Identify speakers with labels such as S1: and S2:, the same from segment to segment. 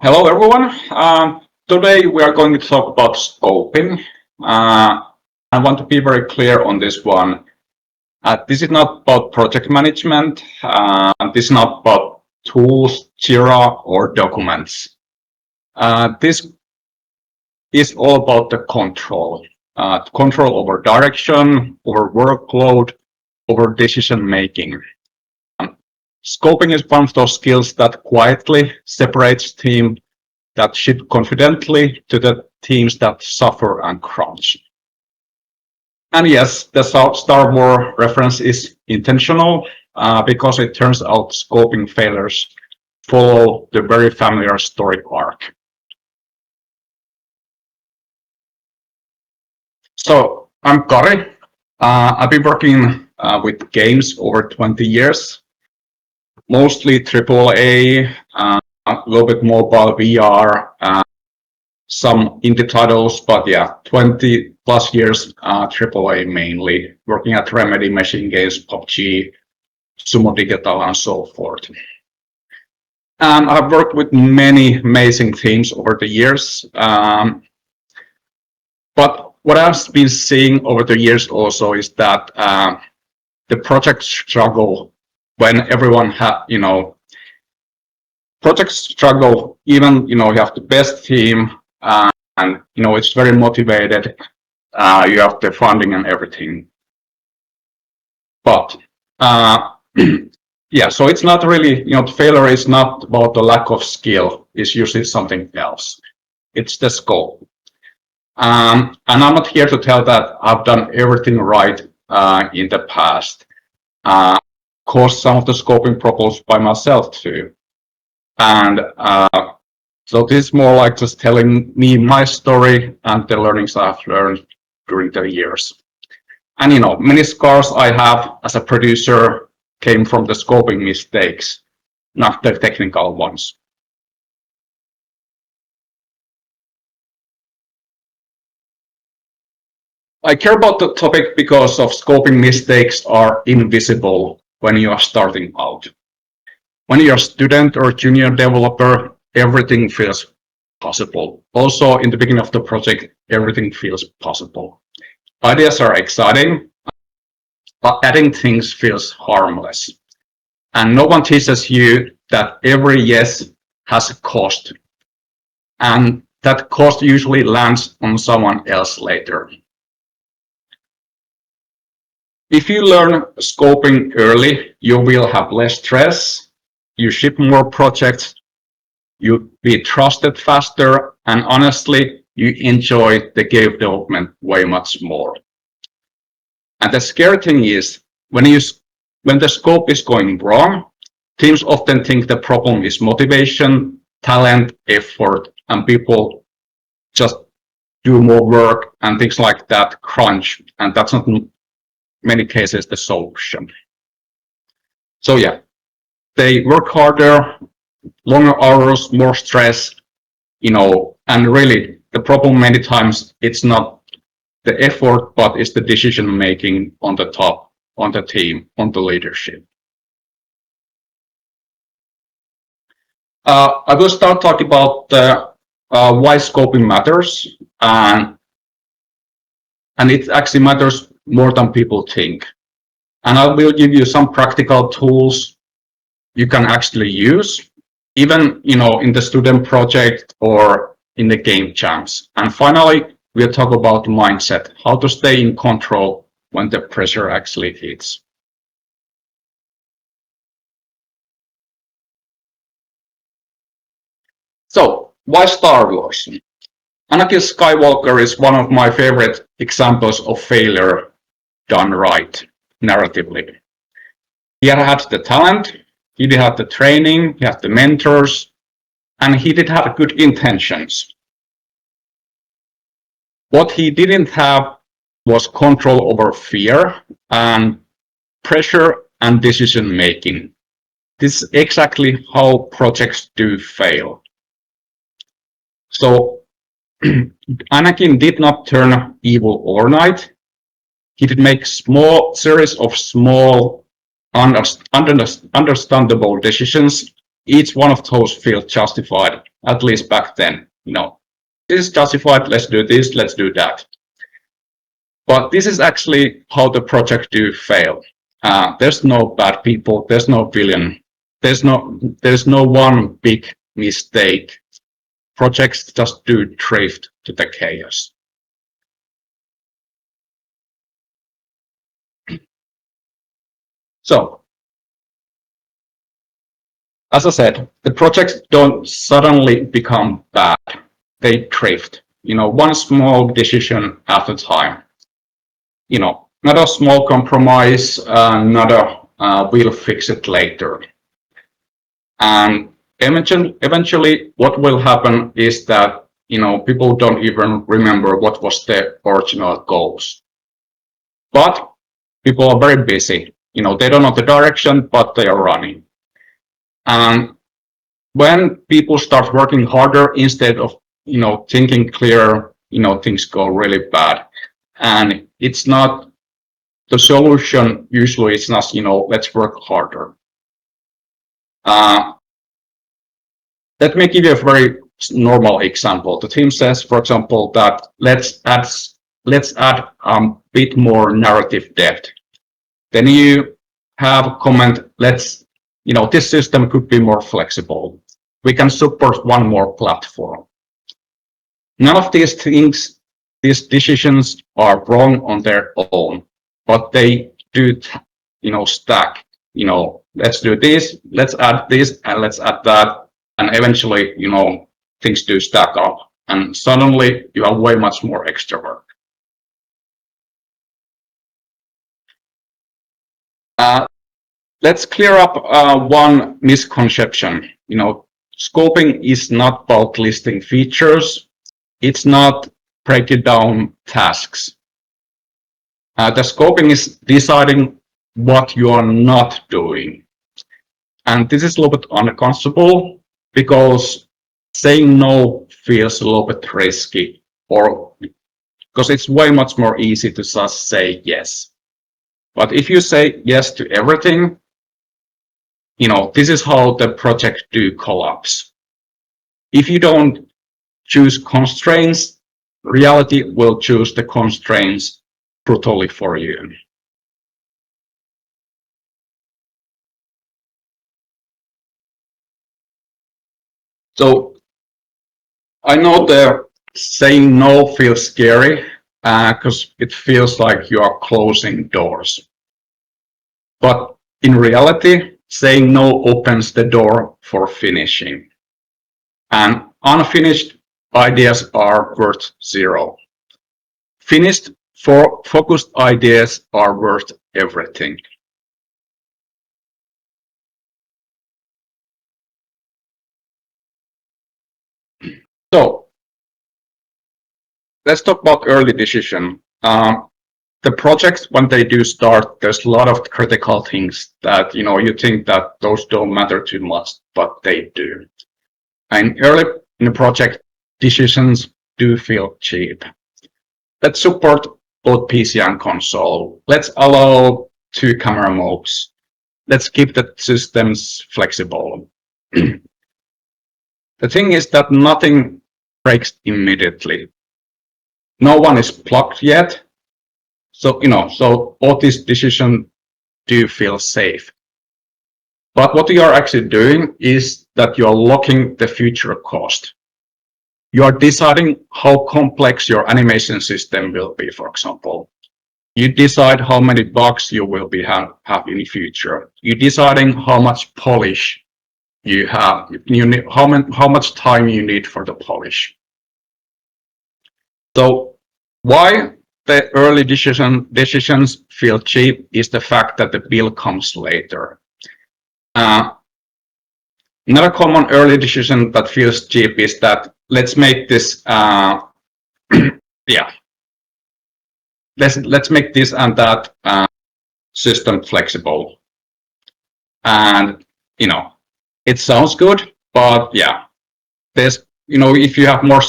S1: Hello, everyone. Today we are going to talk about scoping. I want to be very clear on this one. This is not about project management. This is not about tools, Jira, or documents. This is all about the control. Control over direction, over workload, over decision making. Scoping is one of those skills that quietly separates teams that ship confidently to the teams that suffer and crunch. And yes, the Star Wars reference is intentional because it turns out scoping failures follow the very familiar story arc. So I'm Kari. I've been working with games over 20 years. Mostly AAA, a little bit mobile VR, some indie titles, but yeah, 20 plus years AAA mainly, working at Remedy, Machine Games, PUBG, Sumo Digital, and so forth. And I've worked with many amazing teams over the years. But what I've been seeing over the years also is that the project struggle when everyone projects struggle, even, you have the best team and, it's very motivated. You have the funding and everything. But, yeah, so it's not really, the failure is not about the lack of skill. It's usually something else. It's the scope. And I'm not here to tell that I've done everything right in the past. Caused some of the scoping problems by myself too. And so this is more like just telling me my story and the learnings I've learned during the years. And many scars I have as a producer came from the scoping mistakes, not the technical ones. I care about the topic because of scoping mistakes are invisible when you are starting out. When you're a student or junior developer, everything feels possible. Also, in the beginning of the project, everything feels possible. Ideas are exciting, but adding things feels harmless. And no one teaches you that every yes has a cost. And that cost usually lands on someone else later. If you learn scoping early, you will have less stress, you ship more projects, you be trusted faster, and honestly, you enjoy the game development way much more. And the scary thing is, when the scope is going wrong, teams often think the problem is motivation, talent, effort, and people just do more work and things like that, crunch, and that's not in many cases the solution. So yeah, they work harder, longer hours, more stress, and really the problem many times it's not the effort, but it's the decision making on the top, on the team, on the leadership. I will start talking about why scoping matters, and it actually matters more than people think. And I will give you some practical tools you can actually use, even in the student project or in the game jams. And finally, we'll talk about mindset, how to stay in control when the pressure actually hits. So, why Star Wars? Anakin Skywalker is one of my favorite examples of failure done right, narratively. He had the talent, he did have the training, he had the mentors, and he did have good intentions. What he didn't have was control over fear and pressure and decision making. This is exactly how projects do fail. So Anakin did not turn evil overnight. He did make series of small, understandable decisions. Each one of those feels justified at least back then. This is justified, let's do this, let's do that. But this is actually how the project do fail. There's no bad people, there's no villain, there's no one big mistake. Projects just do drift to the chaos. So, as I said, the projects don't suddenly become bad. They drift. One small decision at a time. Not a small compromise, not a we'll fix it later. And eventually what will happen is that people don't even remember what was their original goals. But people are very busy. They don't know the direction, but they are running. And when people start working harder instead of thinking clear, things go really bad. And it's not the solution. Usually it's not let's work harder. Let me give you a very normal example. The team says, for example, that let's add a bit more narrative depth. Then you have a comment, this system could be more flexible. We can support one more platform. None of these things, these decisions are wrong on their own, but they do, stack. Let's do this, let's add this, and let's add that, and eventually, things do stack up, and suddenly you have way much more extra work. Let's clear up one misconception. Scoping is not about listing features. It's not breaking down tasks. The scoping is deciding what you are not doing. And this is a little bit uncomfortable because saying no feels a little bit risky, or because it's way much more easy to just say yes. But if you say yes to everything, this is how the project do collapse. If you don't choose constraints, reality will choose the constraints brutally for you. So I know that saying no feels scary because it feels like you are closing doors. But in reality, saying no opens the door for finishing. And unfinished ideas are worth zero. Finished focused ideas are worth everything. So let's talk about early decision. The projects, when they do start, there's a lot of critical things that you think that those don't matter too much, but they do. And early in the project, decisions do feel cheap. Let's support both PC and console. Let's allow 2 camera modes. Let's keep the systems flexible. The thing is that nothing breaks immediately. No one is plugged yet. So, so all these decisions do feel safe. But what you are actually doing is that you are locking the future cost. You are deciding how complex your animation system will be, for example. You decide how many bugs you will have in the future. You're deciding how much polish you have. You need, how much time you need for the polish. So why the early decisions feel cheap is the fact that the bill comes later. Another common early decision that feels cheap is that let's make this let's make this and that system flexible. And it sounds good, but there's if you have more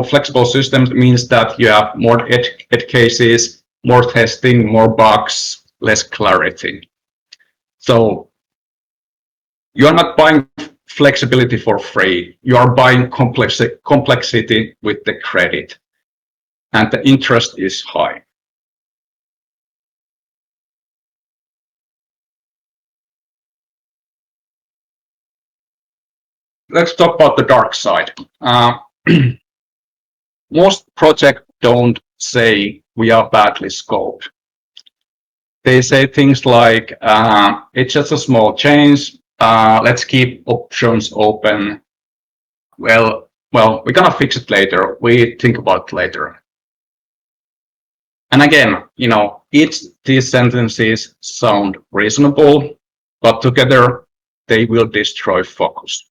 S1: flexible systems, it means that you have more edge cases, more testing, more bugs, less clarity. So you're not buying flexibility for free. You are buying complexity with the credit, and the interest is high. Let's talk about the dark side. Most projects don't say we are badly scoped. They say things like, it's just a small change, let's keep options open. Well, we're gonna fix it later. We think about it later. And again, these sentences sound reasonable, but together they will destroy focus.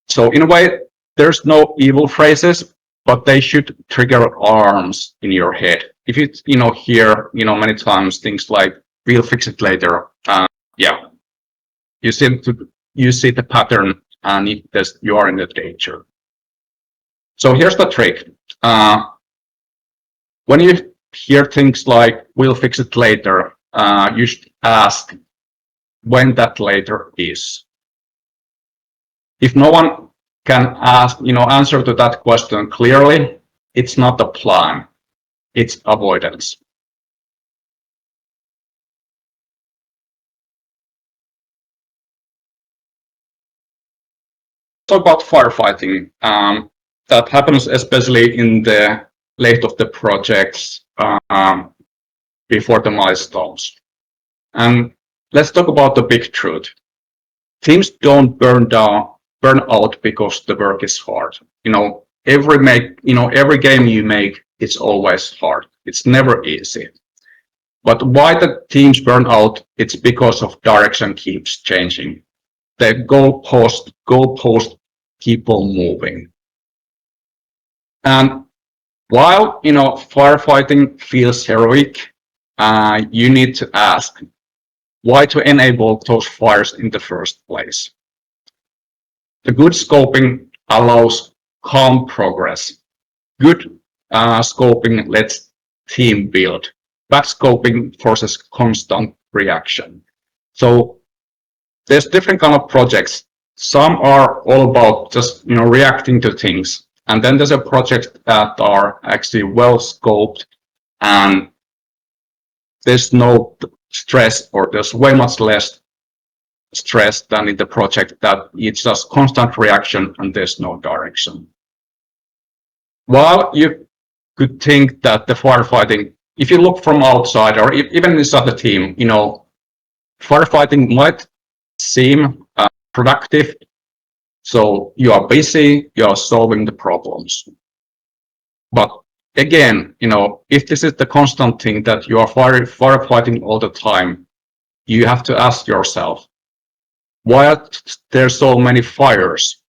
S1: So in a way, there's no evil phrases, but they should trigger alarms in your head. If you hear many times things like "we'll fix it later," yeah, you see the pattern, and you are in the danger. So here's the trick: when you hear things like "we'll fix it later," you should ask when that later is. If no one can answer to that question clearly, it's not a plan, it's avoidance. Talk about firefighting. That happens especially in the late of the projects, before the milestones. And let's talk about the big truth. Teams don't burn out because the work is hard. Every game you make, it's always hard. It's never easy. But why the teams burn out? It's because of direction keeps changing. The goalpost keep on moving. And while firefighting feels heroic, you need to ask why to enable those fires in the first place. The good scoping allows calm progress. Good scoping lets team build. Bad scoping forces constant reaction. So there's different kind of projects. Some are all about just reacting to things, and then there's a project that are actually well scoped, and there's no stress, or there's way much less stress than in the project that it's just constant reaction and there's no direction. While you could think that the firefighting, if you look from outside or even inside the team, firefighting might seem productive. So you are busy, you are solving the problems. But again, if this is the constant thing that you are firefighting all the time, you have to ask yourself, why are there so many fires?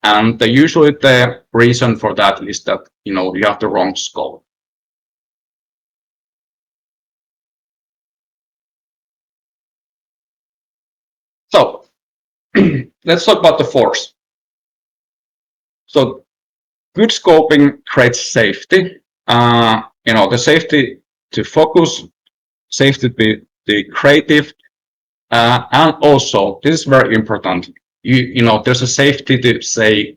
S1: And usually the reason for that is that you have the wrong scope. So let's talk about the force. So good scoping creates safety. The safety to focus, safety to be creative, and also this is very important. There's a safety to say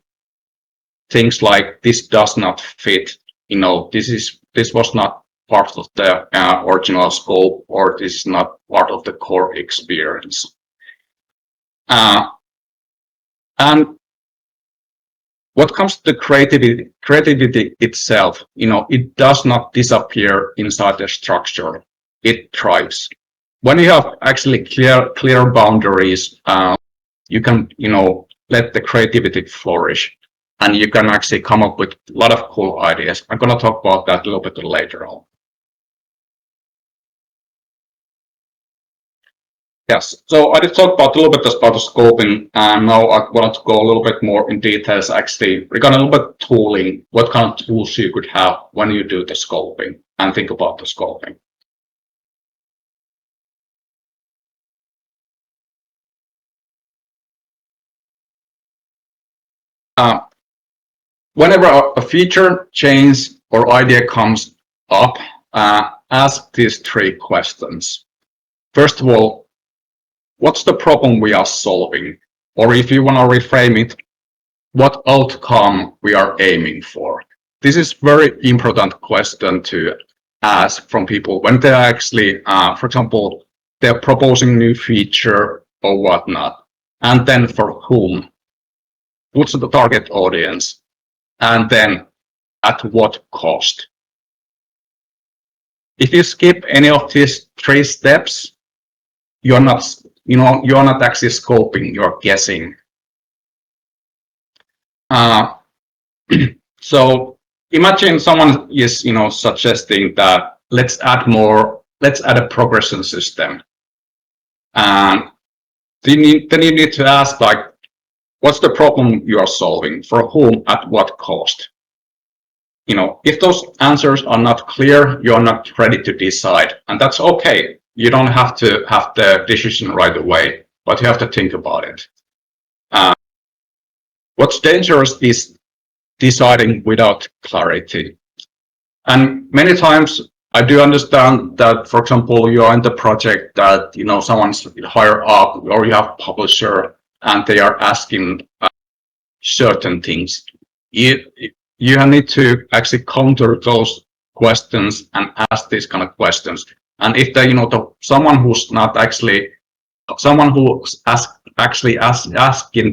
S1: things like this does not fit. This was not part of the original scope, or this is not part of the core experience. And what comes to creativity itself, it does not disappear inside the structure. It thrives. When you have actually clear boundaries, you can, let the creativity flourish, and you can actually come up with a lot of cool ideas. I'm going to talk about that a little bit later on. Yes, so I did talk about a little bit about the scoping, and now I wanted to go a little bit more in details actually regarding a little bit tooling, what kind of tools you could have when you do the scoping and think about the scoping. Whenever a feature change or idea comes up, ask these three questions. First of all, what's the problem we are solving? Or if you want to reframe it, what outcome we are aiming for? This is very important question to ask from people when they're actually, for example, they're proposing new feature or whatnot. And then for whom? What's the target audience? And then at what cost? If you skip any of these 3 steps, you're not actually scoping, you're guessing. So imagine someone is, suggesting that let's add a progression system. And then you need to ask, like, what's the problem you are solving? For whom? At what cost? If those answers are not clear, you're not ready to decide. And that's okay. You don't have to have the decision right away, but you have to think about it. What's dangerous is deciding without clarity. And many times I do understand that, for example, you're in the project that, someone's higher up or you have a publisher and they are asking certain things. You need to actually counter those questions and ask these kind of questions. And if they, someone who's asking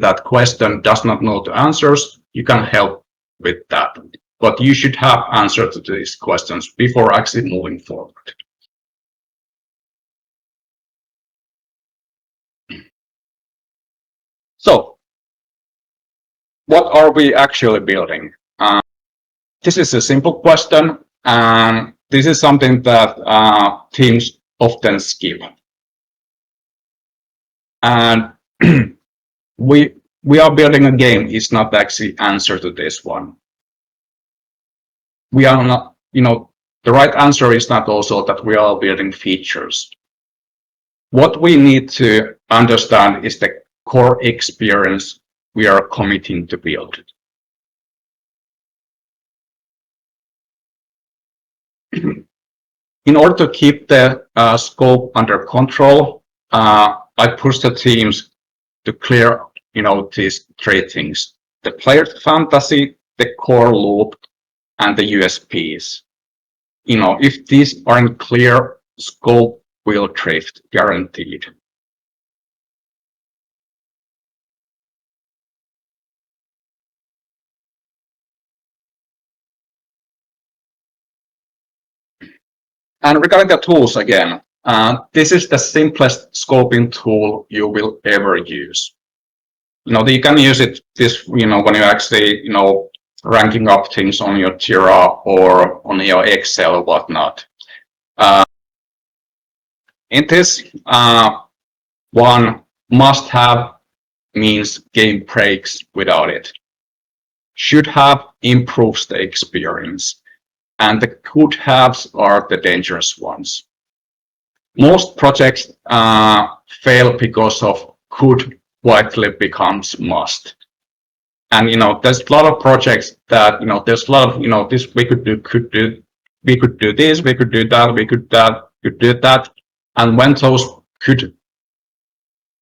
S1: that question does not know the answers, you can help with that. But you should have answers to these questions before actually moving forward. So, what are we actually building? This is a simple question, and this is something that teams often skip. And we are building a game is not actually answer to this one. We are not, the right answer is not also that we are building features. What we need to understand is the core experience we are committing to build. In order to keep the scope under control, I push the teams to clear, these 3 things: the player fantasy, the core loop, and the USPs. If these aren't clear, scope will drift, guaranteed. And regarding the tools again, this is the simplest scoping tool you will ever use. You can use it when you actually, ranking up things on your Jira or on your Excel or whatnot. In this one, must have means game breaks without it. Should have improves the experience. And the could haves are the dangerous ones. Most projects fail because of could quietly becomes must. And there's a lot of projects that there's a lot of this we could do we could do this, we could do that, we could do that. And when those could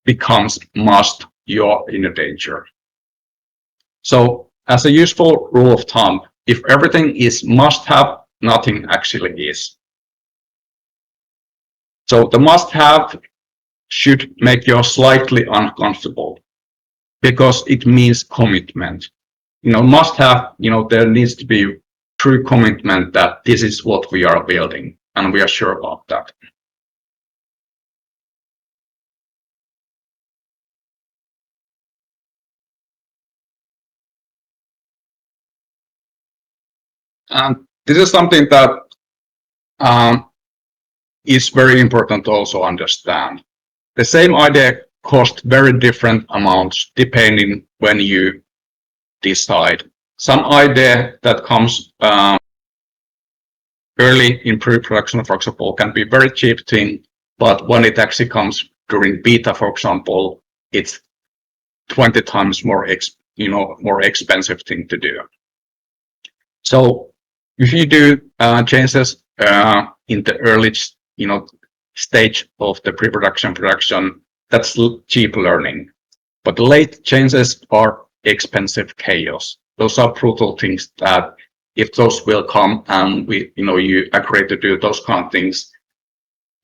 S1: becomes must, you're in a danger. So as a useful rule of thumb, if everything is must have, nothing actually is. So the must have should make you slightly uncomfortable because it means commitment. Must have, there needs to be true commitment that this is what we are building and we are sure about that. And this is something that is very important to also understand. The same idea costs very different amounts depending when you decide. Some idea that comes early in pre-production, for example, can be very cheap thing, but when it actually comes during beta, for example, it's 20 times more expensive thing to do. So if you do changes in the early stage of the pre-production production, that's cheap learning. But late changes are expensive chaos. Those are brutal things that if those will come and you agree to do those kind of things,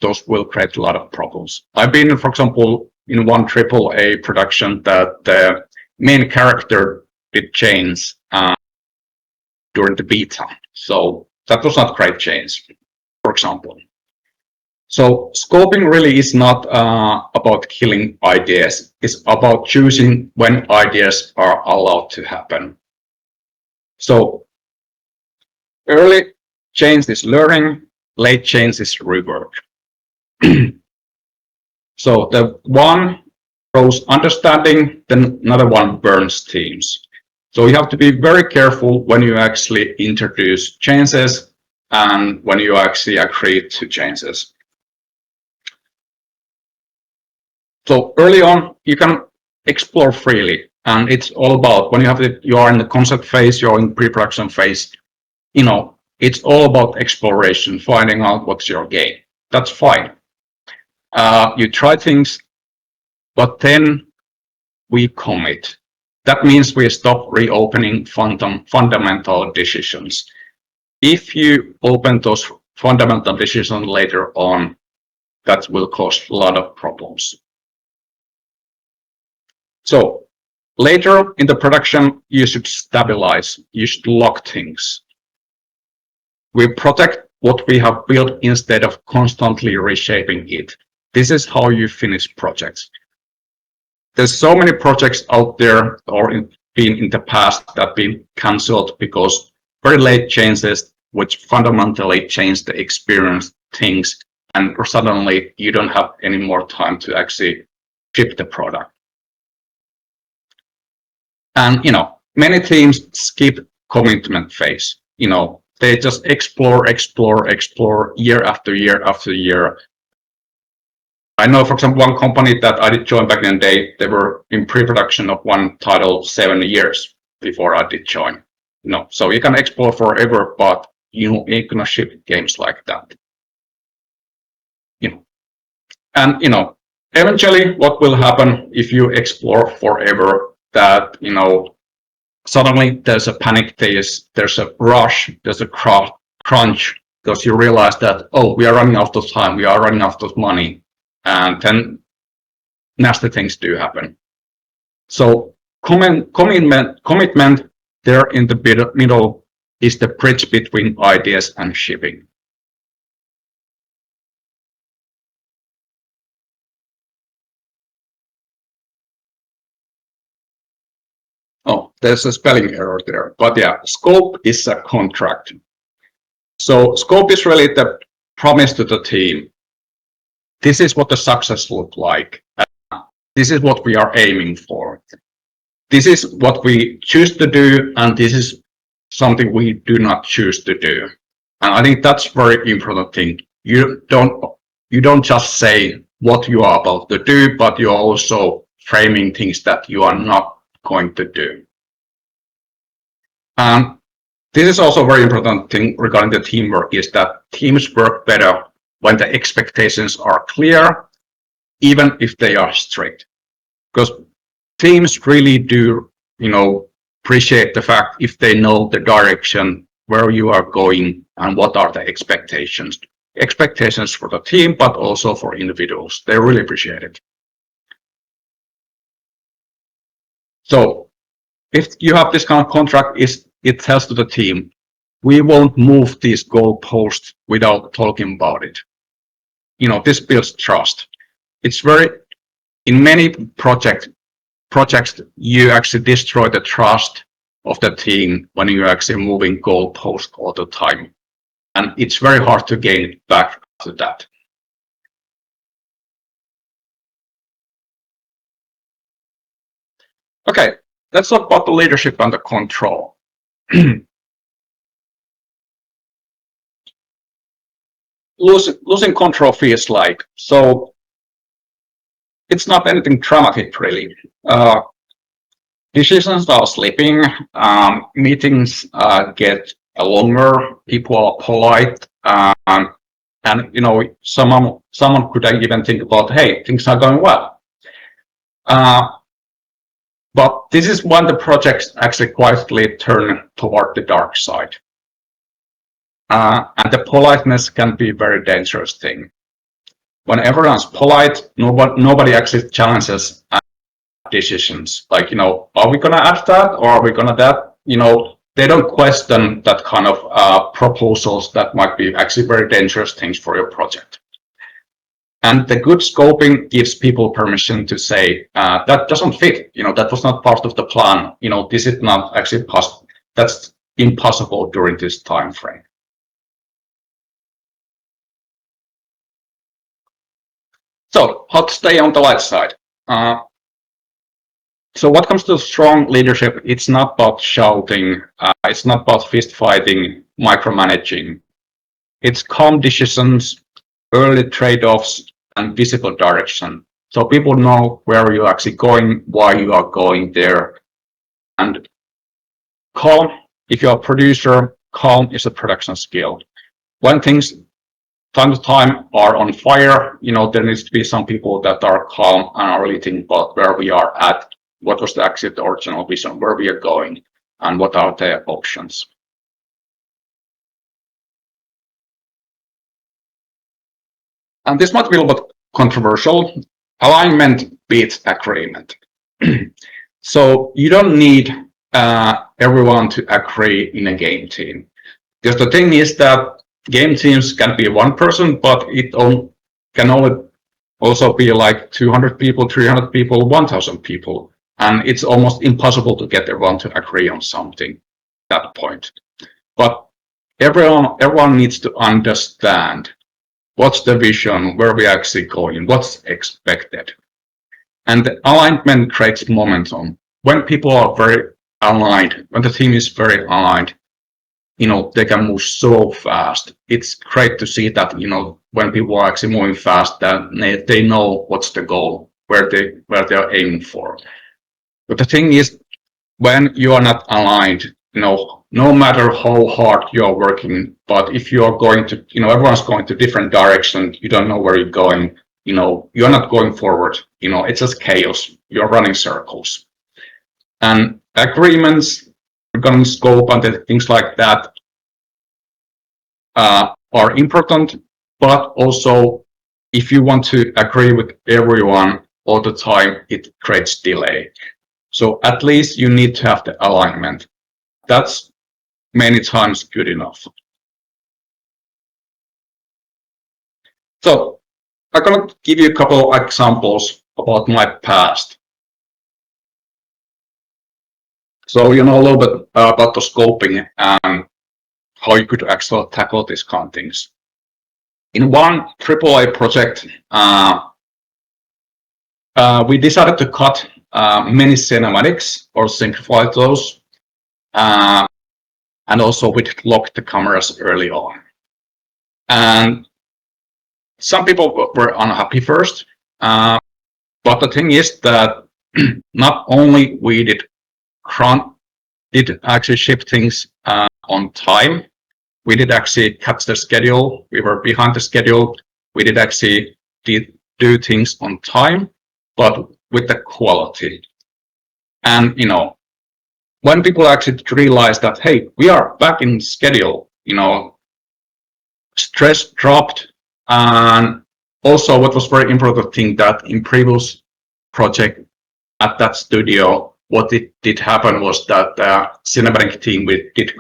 S1: those will create a lot of problems. I've been, for example, in one AAA production that the main character did change during the beta. So that was not great change, for example. So scoping really is not about killing ideas. It's about choosing when ideas are allowed to happen. So early change is learning, late change is rework. So the one grows understanding, then another one burns teams. So you have to be very careful when you actually introduce changes and when you actually agree to changes. So early on, you can explore freely, and it's all about when you are in the concept phase, you're in pre-production phase. It's all about exploration, finding out what's your game. That's fine. You try things, but then we commit. That means we stop reopening fundamental decisions. If you open those fundamental decisions later on, that will cause a lot of problems. So later in the production, you should stabilize, you should lock things. We protect what we have built instead of constantly reshaping it. This is how you finish projects. There's so many projects out there or been in the past that have been cancelled because very late changes which fundamentally change the experience things, and suddenly you don't have any more time to actually ship the product. And many teams skip commitment phase. They just explore year after year after year. I know, for example, one company that I did join back in the day, they were in pre-production of one title 7 years before I did join. So you can explore forever, but you ain't gonna ship games like that. And eventually what will happen if you explore forever, that suddenly there's a panic, there's a rush, there's a crunch, because you realize that, oh, we are running out of time, we are running out of money, and then nasty things do happen. So commitment there in the middle is the bridge between ideas and shipping. Oh, there's a spelling error there. But yeah, scope is a contract. So scope is really the promise to the team. This is what the success looks like. This is what we are aiming for. This is what we choose to do, and this is something we do not choose to do. And I think that's very important thing. You don't just say what you are about to do, but you're also framing things that you are not going to do. This is also a very important thing regarding the teamwork, is that teams work better when the expectations are clear, even if they are strict. Because teams really do, appreciate the fact if they know the direction where you are going and what are the expectations. Expectations for the team, but also for individuals. They really appreciate it. So if you have this kind of contract, it tells to the team, we won't move these goalposts without talking about it. This builds trust. It's in many projects, you actually destroy the trust of the team when you're actually moving goalposts all the time. And it's very hard to gain it back after that. Okay, let's talk about the leadership and the control. Losing control feels like, so it's not anything dramatic really. Decisions are slipping, meetings get longer, people are polite, and someone could even think about, hey, things are going well. But this is when the projects actually quietly turn toward the dark side. And the politeness can be a very dangerous thing. When everyone's polite, nobody actually challenges decisions. Like, are we gonna add that or are we gonna that? They don't question that kind of proposals that might be actually very dangerous things for your project. And the good scoping gives people permission to say, that doesn't fit, that was not part of the plan, this is not actually possible. That's impossible during this time frame. So how to stay on the light side? So what comes to strong leadership, it's not about shouting, it's not about fist fighting, micromanaging. It's calm decisions, early trade-offs, and visible direction. So people know where you're actually going, why you are going there. And calm, if you're a producer, calm is a production skill. When things time to time are on fire, there needs to be some people that are calm and are really thinking about where we are at, what was actually the original vision, where we are going, and what are the options. And this might be a little bit controversial. Alignment beats agreement. So you don't need everyone to agree in a game team. Because the thing is that game teams can be one person, but it can only also be like 200 people, 300 people, 1,000 people. And it's almost impossible to get everyone to agree on something at that point. But everyone needs to understand what's the vision, where we're actually going, what's expected. And the alignment creates momentum. When people are very aligned, when the team is very aligned, they can move so fast. It's great to see that, when people are actually moving fast, that they know what's the goal, where they are aiming for. But the thing is, when you are not aligned, no matter how hard you are working, but if you are going to, everyone's going to different directions, you don't know where you're going, you're not going forward, it's just chaos. You're running circles. And agreements regarding scope and things like that are important, but also if you want to agree with everyone all the time, it creates delay. So at least you need to have the alignment. That's many times good enough. So I'm going to give you a couple of examples about my past. So you know a little bit about the scoping and how you could actually tackle these kind of things. In one AAA project, we decided to cut many cinematics or simplify those. And also we locked the cameras early on. And some people were unhappy first, but the thing is that not only we did actually ship things on time, we did actually catch the schedule, we were behind the schedule, we did actually do things on time, but with the quality. And when people actually realize that, hey, we are back in schedule, stress dropped. And also what was very important thing that in previous project at that studio, what it did happen was that the cinematic team did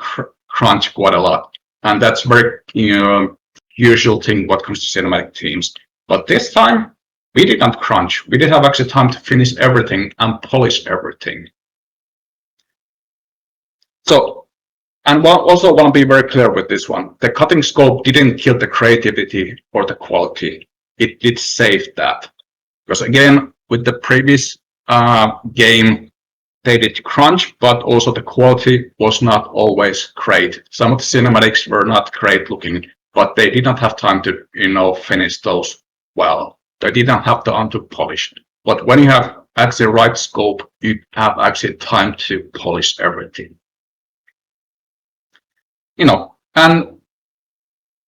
S1: crunch quite a lot. And that's very usual thing what comes to cinematic teams. But this time we did not crunch. We did have actually time to finish everything and polish everything. So, and also want to be very clear with this one. The cutting scope didn't kill the creativity or the quality. It did save that. Because again, with the previous game, they did crunch, but also the quality was not always great. Some of the cinematics were not great looking, but they did not have time to, finish those well. They did not have time to polish. But when you have actually right scope, you have actually time to polish everything. And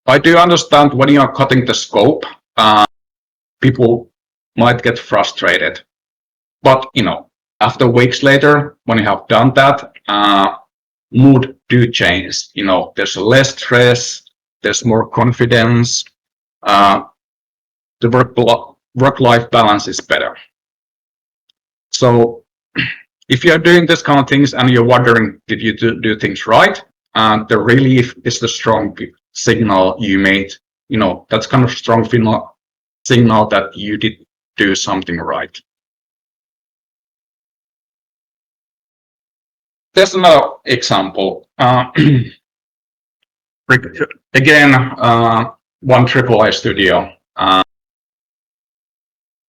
S1: I do understand when you are cutting the scope, people might get frustrated. But after weeks later, when you have done that, mood do change. There's less stress, there's more confidence, the work-life balance is better. So if you're doing this kind of things and you're wondering, did you do things right? The relief is the strong signal you made. That's kind of strong signal that you did do something right. There's another example. Again, one AAA studio.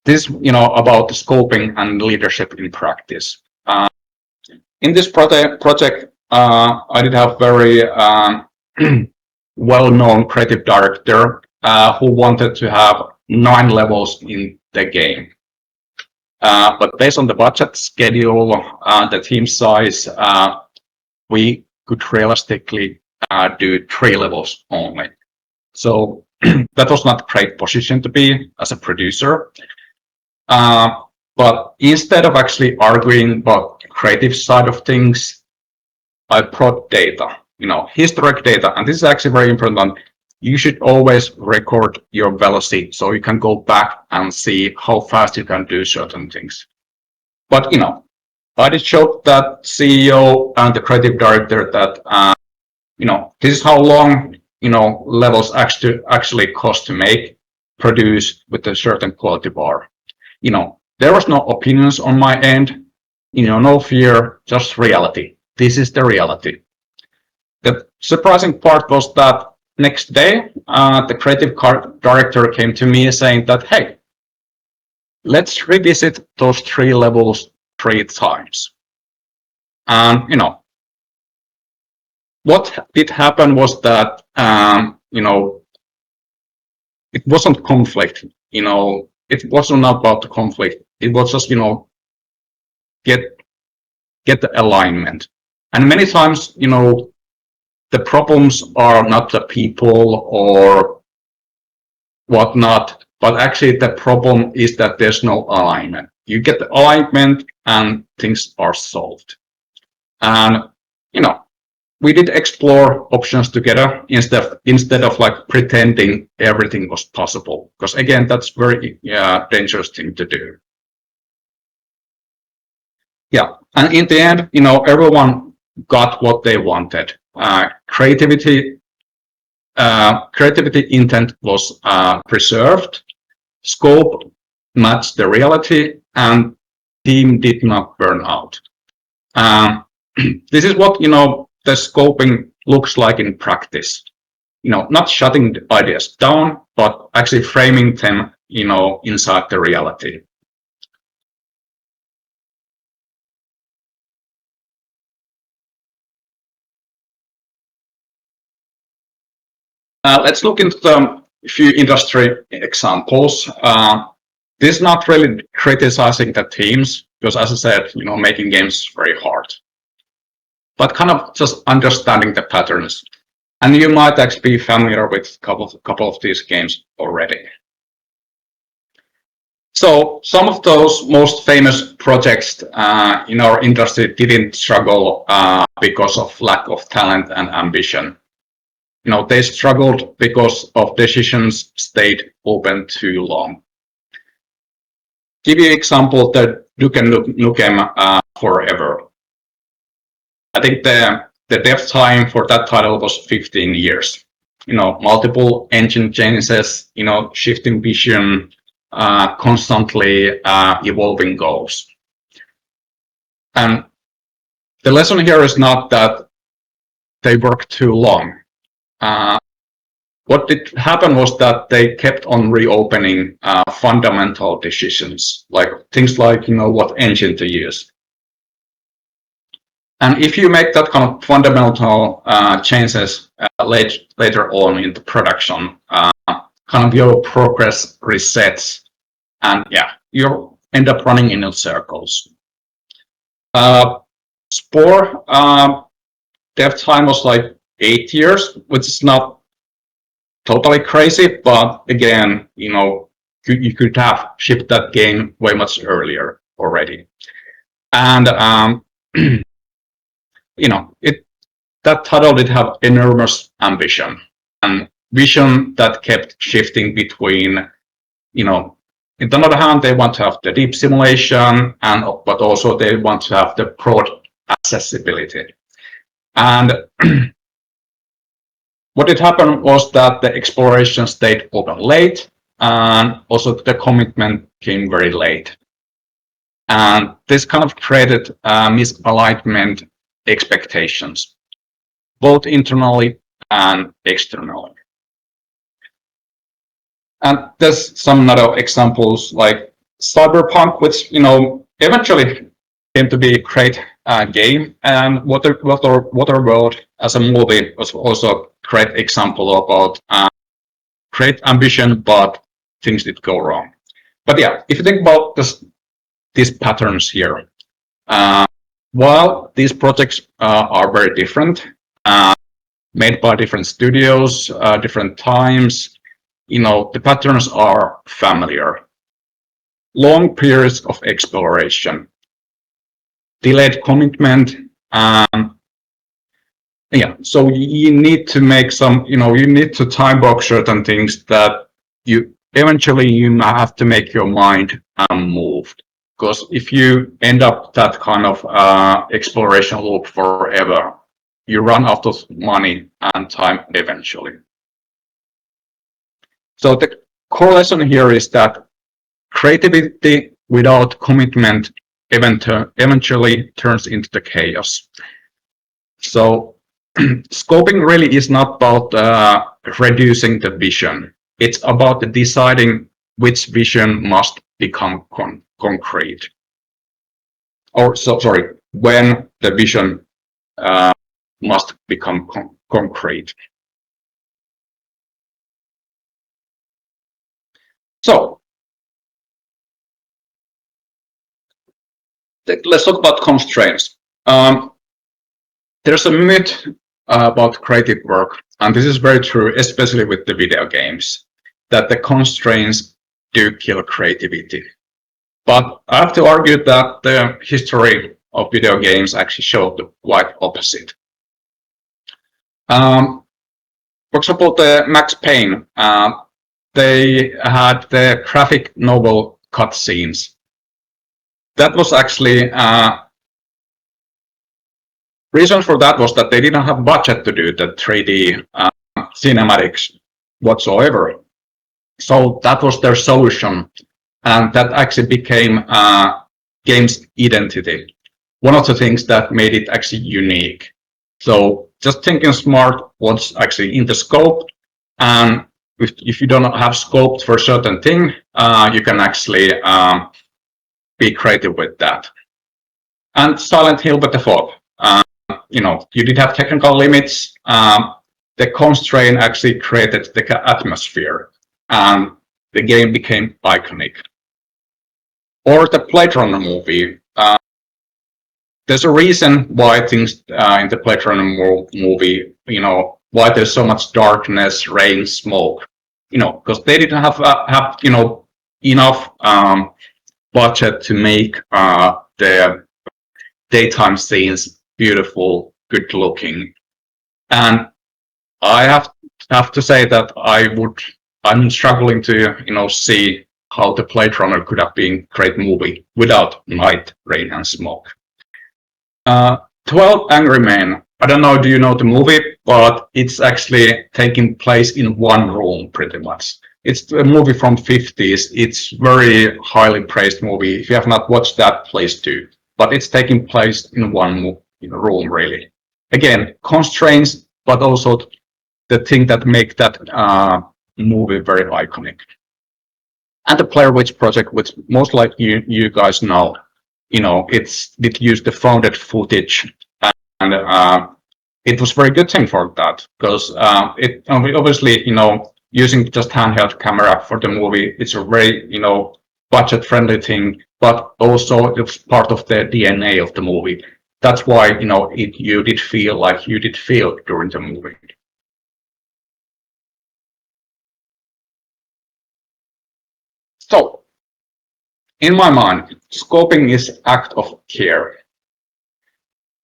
S1: This, about the scoping and leadership in practice. In this project, I did have very well-known creative director who wanted to have 9 levels in the game. But based on the budget, schedule, the team size, we could realistically do 3 levels only. So that was not a great position to be as a producer. But instead of actually arguing about the creative side of things, I brought data, historic data. And this is actually very important. You should always record your velocity so you can go back and see how fast you can do certain things. But, I did show that CEO and the creative director that, this is how long, levels actually cost to produce with a certain quality bar. There was no opinions on my end, no fear, just reality. This is the reality. The surprising part was that next day, the creative director came to me saying that, hey, let's revisit those 3 levels 3 times. And, what did happen was that, it wasn't conflict, it wasn't about the conflict. It was just, get the alignment. And many times, the problems are not the people or whatnot, but actually the problem is that there's no alignment. You get the alignment and things are solved. And, we did explore options together instead of like pretending everything was possible. Because again, that's very dangerous thing to do. Yeah, and in the end, everyone got what they wanted. Creativity intent was preserved, scope matched the reality, and team did not burn out. This is what the scoping looks like in practice. Not shutting the ideas down, but actually framing them, inside the reality. Let's look into a few industry examples. This is not really criticizing the teams, because as I said, making games is very hard. But kind of just understanding the patterns. And you might actually be familiar with a couple of these games already. So some of those most famous projects in our industry didn't struggle because of lack of talent and ambition. They struggled because of decisions stayed open too long. Give you an example, the Duke Nukem Forever. I think the dev time for that title was 15 years. Multiple engine changes, shifting vision, constantly evolving goals. And the lesson here is not that they worked too long. What did happen was that they kept on reopening fundamental decisions, like things like what engine to use. And if you make that kind of fundamental changes later on in the production, kind of your progress resets, and yeah, you end up running in circles. Spore dev time was like 8 years, which is not totally crazy, but again, you could have shipped that game way much earlier. already. And that title did have enormous ambition and vision that kept shifting between, on the other hand, they want to have the deep simulation, but also they want to have the broad accessibility. And what did happen was that the exploration stayed open late, and also the commitment came very late. And this kind of created misalignment expectations, both internally and externally. And there's some other examples like Cyberpunk, which eventually came to be a great game, and Waterworld as a movie was also a great example about great ambition, but things did go wrong. But yeah, if you think about these patterns here, while these projects are very different, made by different studios, different times, the patterns are familiar. Long periods of exploration, delayed commitment, so you need to make some, you need to time box certain things that you have to make your mind moved. Because if you end up that kind of exploration loop forever, you run out of money and time eventually. So the core lesson here is that creativity without commitment eventually turns into the chaos. So scoping really is not about reducing the vision. It's about deciding which vision must become concrete. When the vision must become concrete. So let's talk about constraints. There's a myth about creative work, and this is very true, especially with the video games, that the constraints do kill creativity. But I have to argue that the history of video games actually showed the quite opposite. For example, the Max Payne, they had the graphic novel cutscenes. That was actually reason for that was that they didn't have budget to do the 3D cinematics whatsoever. So that was their solution, and that actually became game's identity. One of the things that made it actually unique. So just thinking smart, what's actually in the scope, and if you don't have scope for a certain thing, you can actually be creative with that. And Silent Hill by default, you did have technical limits. The constraint actually created the atmosphere, and the game became iconic. Or the Blade Runner movie. There's a reason why things in the Blade Runner movie, why there's so much darkness, rain, smoke, because they didn't have enough budget to make the daytime scenes beautiful, good looking. And I have to say that I'm struggling to see how the Blade Runner could have been a great movie without night, rain, and smoke. 12 Angry Men. I don't know, do you know the movie? But it's actually taking place in one room, pretty much. It's a movie from 50s. It's very highly praised movie. If you have not watched that, please do. But it's taking place in one room, really. Again, constraints, but also the thing that make that movie very iconic. And the Blair Witch Project, which most likely you guys know, it used the founded footage, and it was very good thing for that, because it obviously, using just handheld camera for the movie, it's a very, budget friendly thing, but also it's part of the DNA of the movie. That's why, you did feel like you did feel during the movie. So In my mind, scoping is act of care.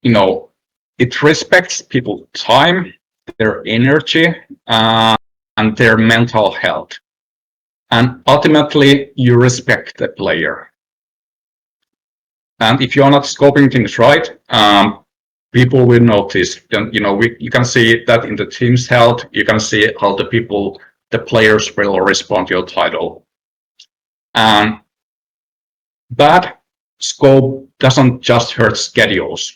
S1: It respects people's time, their energy, and their mental health. And ultimately, you respect the player. And if you're not scoping things right, people will notice. You can see that in the team's health. You can see how the players will respond to your title. And bad scope doesn't just hurt schedules.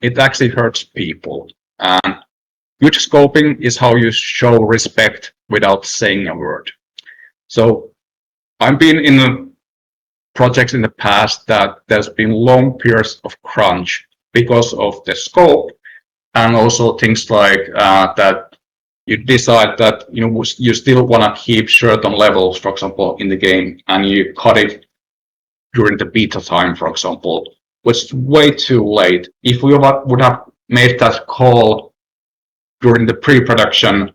S1: It actually hurts people. And good scoping is how you show respect without saying a word. So I've been in projects in the past that there's been long periods of crunch because of the scope, and also things like that you decide that you still want to keep certain levels, for example, in the game, and you cut it during the beta time, for example, was way too late. If we would have made that call during the pre-production,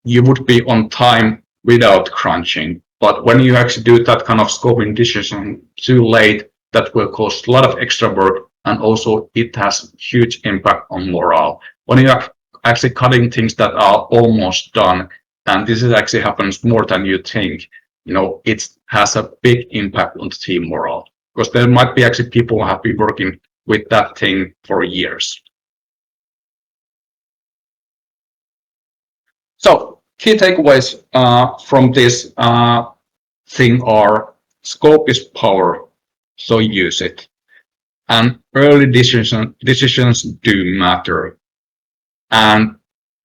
S1: you would be on time without crunching. But when you actually do that kind of scoping decision too late, that will cause a lot of extra work, and also it has huge impact on morale. When you are actually cutting things that are almost done, and this is actually happens more than you think, it has a big impact on the team morale, because there might be actually people who have been working with that thing for years. So key takeaways from this thing are: scope is power, so use it. And early decisions do matter. And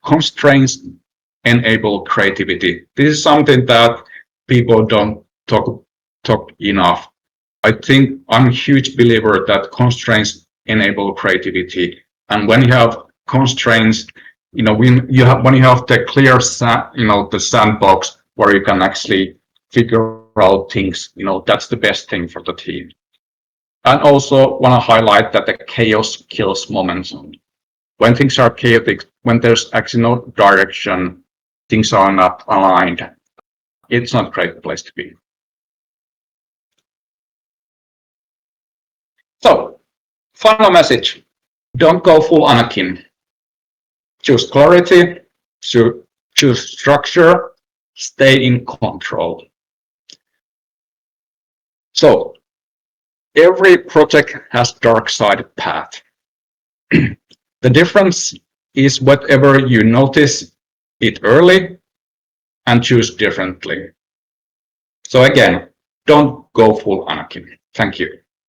S1: constraints enable creativity. This is something that people don't talk enough. I think I'm a huge believer that constraints enable creativity. And when you have constraints, when you have the clear, the sandbox where you can actually figure out things, that's the best thing for the team. And also want to highlight that the chaos kills momentum. When things are chaotic, when there's actually no direction, things are not aligned, it's not a great place to be. So, final message: don't go full Anakin. Choose clarity, choose structure, stay in control. So, every project has dark side path. The difference is whatever you notice it early and choose differently. So again, don't go full Anakin. Thank you.